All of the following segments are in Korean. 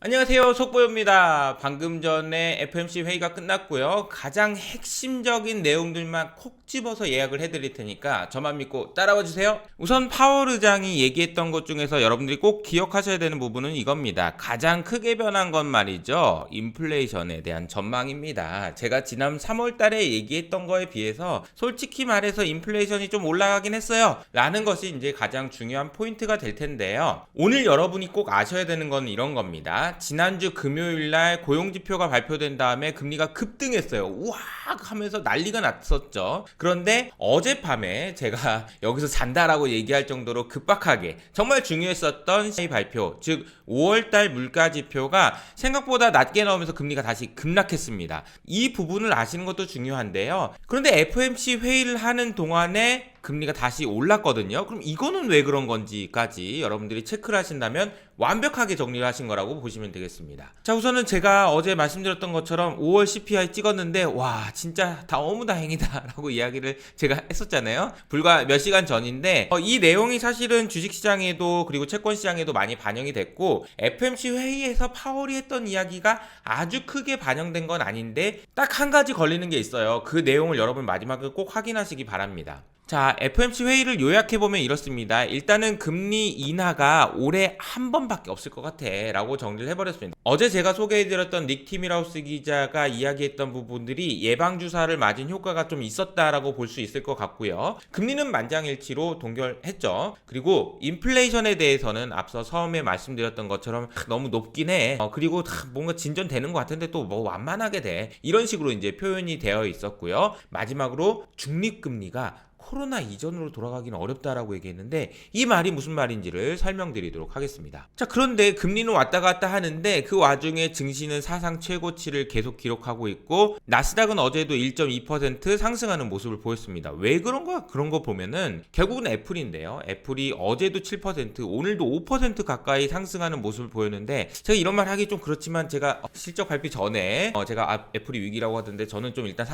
안녕하세요, 속보입니다. 방금 전에 FOMC 회의가 끝났고요. 가장 핵심적인 내용들만 콕 집어서 예약을 해드릴 테니까 저만 믿고 따라와 주세요. 우선 파월 의장이 얘기했던 것 중에서 여러분들이 꼭 기억하셔야 되는 부분은 이겁니다. 가장 크게 변한 건 말이죠, 인플레이션에 대한 전망입니다. 제가 지난 3월 달에 얘기했던 거에 비해서 솔직히 말해서 인플레이션이 좀 올라가긴 했어요 라는 것이 이제 가장 중요한 포인트가 될 텐데요. 오늘 여러분이 꼭 아셔야 되는 건 이런 겁니다. 지난주 금요일날 고용지표가 발표된 다음에 금리가 급등했어요. 우악 하면서 난리가 났었죠. 그런데 어젯밤에 제가 여기서 잔다라고 얘기할 정도로 급박하게 정말 중요했었던 발표, 즉 5월달 물가지표가 생각보다 낮게 나오면서 금리가 다시 급락했습니다. 이 부분을 아시는 것도 중요한데요. 그런데 FOMC 회의를 하는 동안에 금리가 다시 올랐거든요. 그럼 이거는 왜 그런 건지까지 여러분들이 체크를 하신다면 완벽하게 정리를 하신 거라고 보시면 되겠습니다. 자, 우선은 제가 어제 말씀드렸던 것처럼 5월 CPI 찍었는데 와 진짜 너무 다행이다 라고 이야기를 제가 했었잖아요. 불과 몇 시간 전인데 이 내용이 사실은 주식시장에도 그리고 채권시장에도 많이 반영이 됐고 FOMC 회의에서 파월이 했던 이야기가 아주 크게 반영된 건 아닌데 딱 한 가지 걸리는 게 있어요. 그 내용을 여러분 마지막에 꼭 확인하시기 바랍니다. 자, FOMC 회의를 요약해보면 이렇습니다. 일단은 금리 인하가 올해 한 번밖에 없을 것 같아 라고 정리를 해버렸습니다. 어제 제가 소개해드렸던 닉 티밀하우스 기자가 이야기했던 부분들이 예방주사를 맞은 효과가 좀 있었다라고 볼 수 있을 것 같고요. 금리는 만장일치로 동결했죠. 그리고 인플레이션에 대해서는 앞서 처음에 말씀드렸던 것처럼 너무 높긴 해. 그리고 뭔가 진전되는 것 같은데 또 뭐 완만하게 돼. 이런 식으로 이제 표현이 되어 있었고요. 마지막으로 중립금리가 코로나 이전으로 돌아가기는 어렵다라고 얘기했는데 이 말이 무슨 말인지를 설명드리도록 하겠습니다. 자, 그런데 금리는 왔다 갔다 하는데 그 와중에 증시는 사상 최고치를 계속 기록하고 있고 나스닥은 어제도 1.2% 상승하는 모습을 보였습니다. 왜 그런가? 그런 거 보면은 결국은 애플인데요. 애플이 어제도 7% 오늘도 5% 가까이 상승하는 모습을 보였는데 제가 이런 말 하기 좀 그렇지만 제가 실적 발표 전에 제가 애플이 위기라고 하던데 저는 좀 일단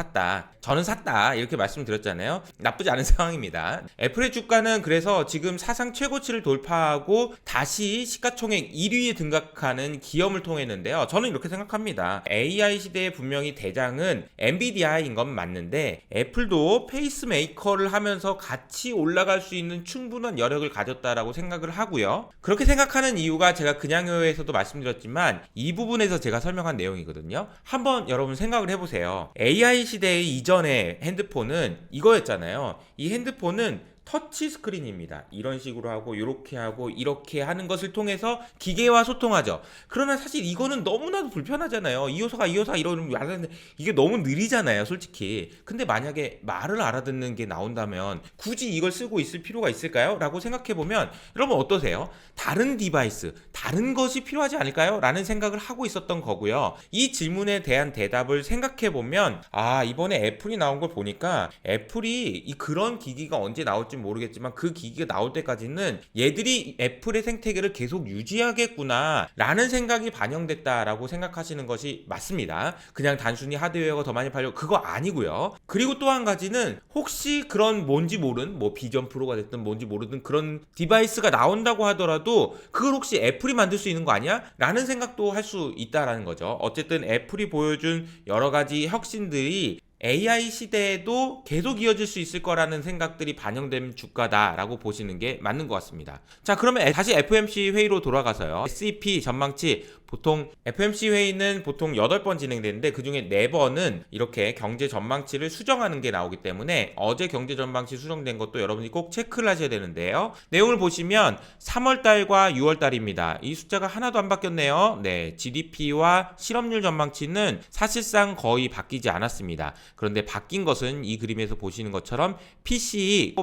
저는 샀다 이렇게 말씀드렸잖아요. 나쁘지 않은 상황입니다. 애플의 주가는 그래서 지금 사상 최고치를 돌파하고 다시 시가총액 1위에 등극하는 기염을 통했는데요. 저는 이렇게 생각합니다. AI 시대의 분명히 대장은 엔비디아인 건 맞는데 애플도 페이스메이커를 하면서 같이 올라갈 수 있는 충분한 여력을 가졌다라고 생각을 하고요. 그렇게 생각하는 이유가 제가 그냥요에서도 말씀드렸지만 이 부분에서 제가 설명한 내용이거든요. 한번 여러분 생각을 해보세요. AI 시대의 이전의 핸드폰은 이거였잖아요. 이 핸드폰은 터치 스크린입니다. 이런 식으로 하고 이렇게 하는 것을 통해서 기계와 소통하죠. 그러나 사실 이거는 너무나도 불편하잖아요. 이 요소가 이러면 말하는데 이게 너무 느리잖아요, 솔직히. 근데 만약에 말을 알아듣는 게 나온다면 굳이 이걸 쓰고 있을 필요가 있을까요? 라고 생각해보면 여러분 어떠세요? 다른 디바이스, 다른 것이 필요하지 않을까요? 라는 생각을 하고 있었던 거고요. 이 질문에 대한 대답을 생각해보면 이번에 애플이 나온 걸 보니까 애플이 그런 기기가 언제 나올지 모르겠지만 그 기기가 나올 때까지는 얘들이 애플의 생태계를 계속 유지하겠구나 라는 생각이 반영됐다라고 생각하시는 것이 맞습니다. 그냥 단순히 하드웨어가 더 많이 팔려 그거 아니고요. 그리고 또 한 가지는 혹시 그런 뭔지 모른 비전 프로가 됐든 뭔지 모르든 그런 디바이스가 나온다고 하더라도 그걸 혹시 애플이 만들 수 있는 거 아니야? 라는 생각도 할 수 있다라는 거죠. 어쨌든 애플이 보여준 여러 가지 혁신들이 AI 시대에도 계속 이어질 수 있을 거라는 생각들이 반영된 주가다라고 보시는 게 맞는 것 같습니다. 자, 그러면 다시 FOMC 회의로 돌아가서요. SEP 전망치 보통 FOMC 회의는 보통 8번 진행되는데 그중에 4번은 이렇게 경제 전망치를 수정하는 게 나오기 때문에 어제 경제 전망치 수정된 것도 여러분이 꼭 체크를 하셔야 되는데요. 내용을 보시면 3월달과 6월달입니다. 이 숫자가 하나도 안 바뀌었네요. 네, GDP와 실업률 전망치는 사실상 거의 바뀌지 않았습니다. 그런데 바뀐 것은 이 그림에서 보시는 것처럼 PCE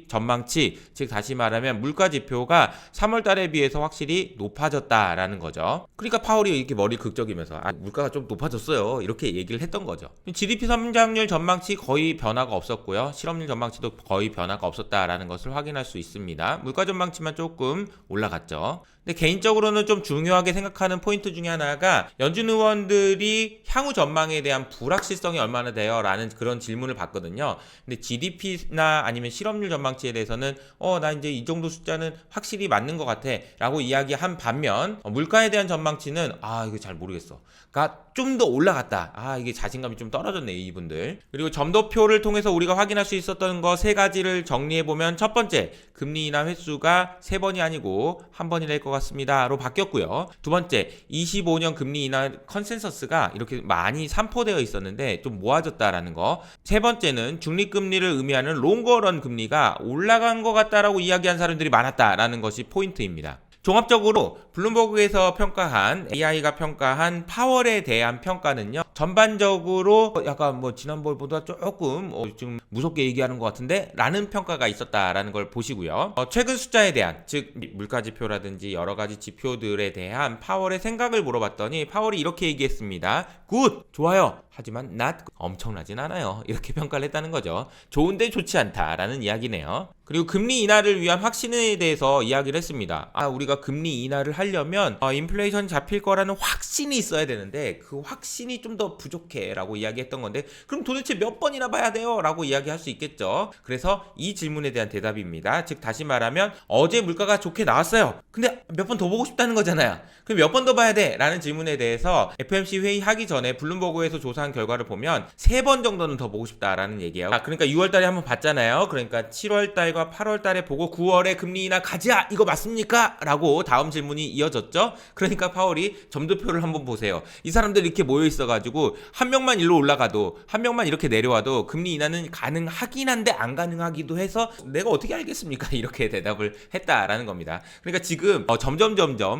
전망치, 즉 다시 말하면 물가지표가 3월달에 비해서 확실히 높아졌다라는 거죠. 그러니까 파월이 이렇게 머리를 극적이면서 물가가 좀 높아졌어요 이렇게 얘기를 했던 거죠. GDP 성장률 전망치 거의 변화가 없었고요. 실업률 전망치도 거의 변화가 없었다라는 것을 확인할 수 있습니다. 물가 전망치만 조금 올라갔죠. 근데 개인적으로는 좀 중요하게 생각하는 포인트 중에 하나가 연준 의원들이 향후 전망에 대한 불확실성이 얼마나 돼요? 라는 그런 질문을 받거든요. 근데 GDP나 아니면 실업률 전망치에 대해서는 나 이제 이 정도 숫자는 확실히 맞는 것 같아 라고 이야기한 반면 물가에 대한 전망치는 이거 잘 모르겠어. 가 좀 더 올라갔다. 이게 자신감이 좀 떨어졌네 이분들. 그리고 점도표를 통해서 우리가 확인할 수 있었던 거 세 가지를 정리해보면 첫 번째, 금리 인하 횟수가 3번이 아니고 1번이 될 것 같습니다로 바뀌었고요. 두 번째, 25년 금리 인하 컨센서스가 이렇게 많이 산포되어 있었는데 좀 모아졌다라는 거. 세 번째는 중립금리를 의미하는 롱거런 금리가 올라간 것 같다라고 이야기한 사람들이 많았다라는 것이 포인트입니다. 종합적으로 블룸버그에서 평가한 AI가 평가한 파월에 대한 평가는요, 전반적으로 약간 지난번보다 조금 지금 무섭게 얘기하는 것 같은데 라는 평가가 있었다라는 걸 보시고요. 최근 숫자에 대한, 즉 물가지표라든지 여러가지 지표들에 대한 파월의 생각을 물어봤더니 파월이 이렇게 얘기했습니다. 굿! 좋아요! 하지만 not 엄청나진 않아요. 이렇게 평가를 했다는 거죠. 좋은데 좋지 않다라는 이야기네요. 그리고 금리 인하를 위한 확신에 대해서 이야기를 했습니다. 우리가 금리 인하를 하려면 인플레이션 잡힐 거라는 확신이 있어야 되는데 그 확신이 좀 더 부족해 라고 이야기했던 건데, 그럼 도대체 몇 번이나 봐야 돼요? 라고 이야기할 수 있겠죠. 그래서 이 질문에 대한 대답입니다. 즉 다시 말하면 어제 물가가 좋게 나왔어요. 근데 몇 번 더 보고 싶다는 거잖아요. 그럼 몇 번 더 봐야 돼? 라는 질문에 대해서 FOMC 회의 하기 전에 블룸버그에서 조사한 결과를 보면 3번 정도는 더 보고 싶다라는 얘기예요. 그러니까 6월달에 한번 봤잖아요. 그러니까 7월달과 8월달에 보고 9월에 금리 인하 가자! 이거 맞습니까? 라고 다음 질문이 이어졌죠. 그러니까 파월이 점도표를 한번 보세요. 이 사람들이 이렇게 모여 있어가지고 한 명만 일로 올라가도 한 명만 이렇게 내려와도 금리 인하는 가능하긴 한데 안 가능하기도 해서 내가 어떻게 알겠습니까? 이렇게 대답을 했다라는 겁니다. 그러니까 지금 점점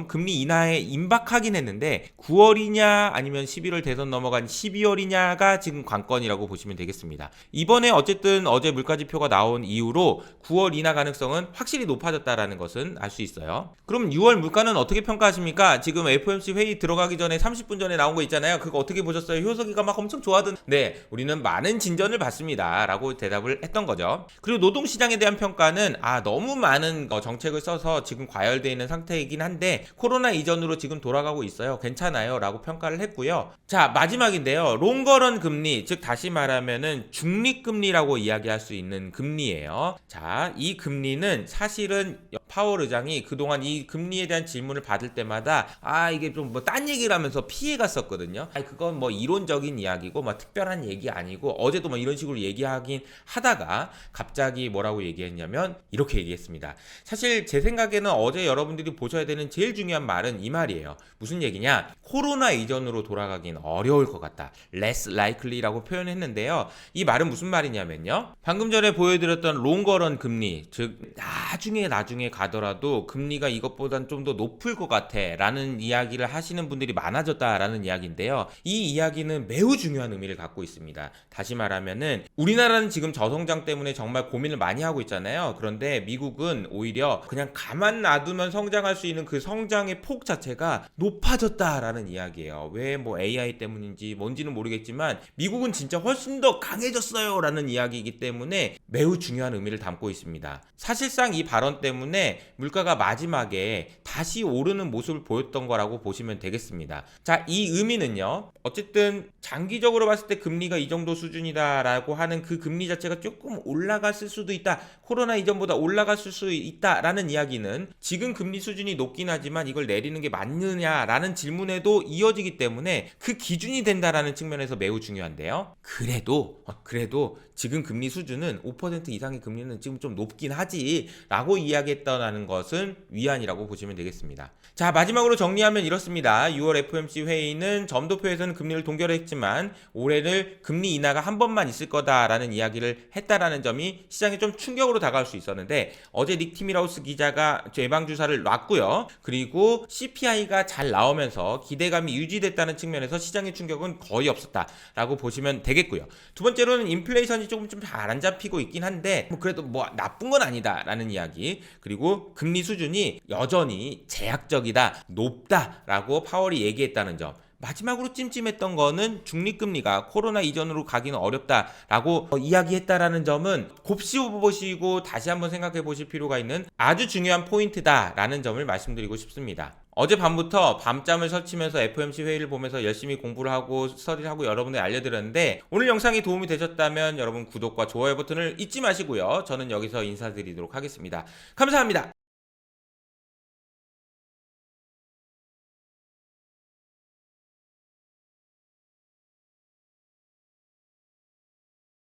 금리 인하에 임박하긴 했는데 9월이냐 아니면 11월 대선 넘어간 12월이냐가 지금 관건이라고 보시면 되겠습니다. 이번에 어쨌든 어제 물가지표가 나온 이후로 9월 인하 가능성은 확실히 높아졌다라는 것은 알 수 있어요. 그럼 6월 물가는 어떻게 평가하십니까? 지금 FOMC 회의 들어가기 전에 30분 전에 나온 거 있잖아요. 그거 어떻게 보셨어요? 효석이가 막 엄청 좋아하던데. 네, 우리는 많은 진전을 받습니다 라고 대답을 했던 거죠. 그리고 노동시장에 대한 평가는 너무 많은 정책을 써서 지금 과열되어 있는 상태이긴 한데 코로나 이전으로 지금 돌아가고 있어요. 괜찮아요 라고 평가를 했고요. 자, 마지막인데요. 롱거런 금리, 즉 다시 말하면은 중립금리라고 이야기할 수 있는 금리예요. 자, 이 금리는 사실은 파월 의장이 그동안 이 금리에 대한 질문을 받을 때마다 이게 좀 딴 얘기를 하면서 피해갔었거든요. 그건 이론적인 이야기고 특별한 얘기 아니고 어제도 이런 식으로 얘기하긴 하다가 갑자기 뭐라고 얘기했냐면 이렇게 얘기했습니다. 사실 제 생각에는 어제 여러분들이 보셔야 되는 제일 중요한 말은 이 말이에요. 무슨 얘기냐? 코로나 이전으로 돌아가긴 어려울 것 같다. less likely라고 표현했는데요. 이 말은 무슨 말이냐면요. 방금 전에 보여드렸던 롱거런 금리, 즉 나중에 가더라도 금리가 이것보단 좀 더 높을 것 같아 라는 이야기를 하시는 분들이 많아졌다라는 이야기인데요. 이 이야기는 매우 중요한 의미를 갖고 있습니다. 다시 말하면은 우리나라는 지금 저성장 때문에 정말 고민을 많이 하고 있잖아요. 그런데 미국은 오히려 그냥 가만 놔두면 성장할 수 있는 그 성장의 폭 자체가 높아졌다라는 이야기예요. 왜 AI 때문인지 뭔지는 모르겠지만 미국은 진짜 훨씬 더 강해졌어요 라는 이야기이기 때문에 매우 중요한 의미를 담고 있습니다. 사실상 이 발언 때문에 물가가 마지막에 다시 오르는 모습을 보였던 거라고 보시면 되겠습니다. 자, 이 의미는요. 어쨌든 장기적으로 봤을 때 금리가 이 정도 수준이다라고 하는 그 금리 자체가 조금 올라갔을 수도 있다. 코로나 이전보다 올라갔을 수 있다라는 이야기는 지금 금리 수준이 높긴 하지만 이걸 내리는 게 맞느냐라는 질문에도 이어지기 때문에 그 기준이 된다라는 측면에서 매우 중요한데요. 그래도 지금 금리 수준은 5% 이상의 금리는 지금 좀 높긴 하지 라고 이야기했다는 것은 위안이라고 보시면 되겠습니다. 자, 마지막으로 정리하면 이렇습니다. 6월 FOMC 회의는 점도표에서는 금리를 동결했지만 올해는 금리 인하가 한 번만 있을 거다라는 이야기를 했다라는 점이 시장에 좀 충격으로 다가올 수 있었는데 어제 닉 티밀하우스 기자가 예방주사를 놨고요. 그리고 CPI가 잘 나오면서 기대감이 유지됐다는 측면에서 시장의 충격은 거의 없었다라고 보시면 되겠고요. 두 번째로는 인플레이션이 조금 좀 잘 안 잡히고 있긴 한데 그래도 나쁜 건 아니다라는 이야기, 그리고 금리 수준이 여전히 제약적이다, 높다라고 파월이 얘기했다는 점, 마지막으로 찜찜했던 거는 중립금리가 코로나 이전으로 가기는 어렵다라고 이야기했다라는 점은 곱씹어보시고 다시 한번 생각해 보실 필요가 있는 아주 중요한 포인트다라는 점을 말씀드리고 싶습니다. 어젯밤부터 밤잠을 설치면서 FOMC 회의를 보면서 열심히 공부를 하고 스터디를 하고 여러분들 알려드렸는데 오늘 영상이 도움이 되셨다면 여러분 구독과 좋아요 버튼을 잊지 마시고요. 저는 여기서 인사드리도록 하겠습니다. 감사합니다.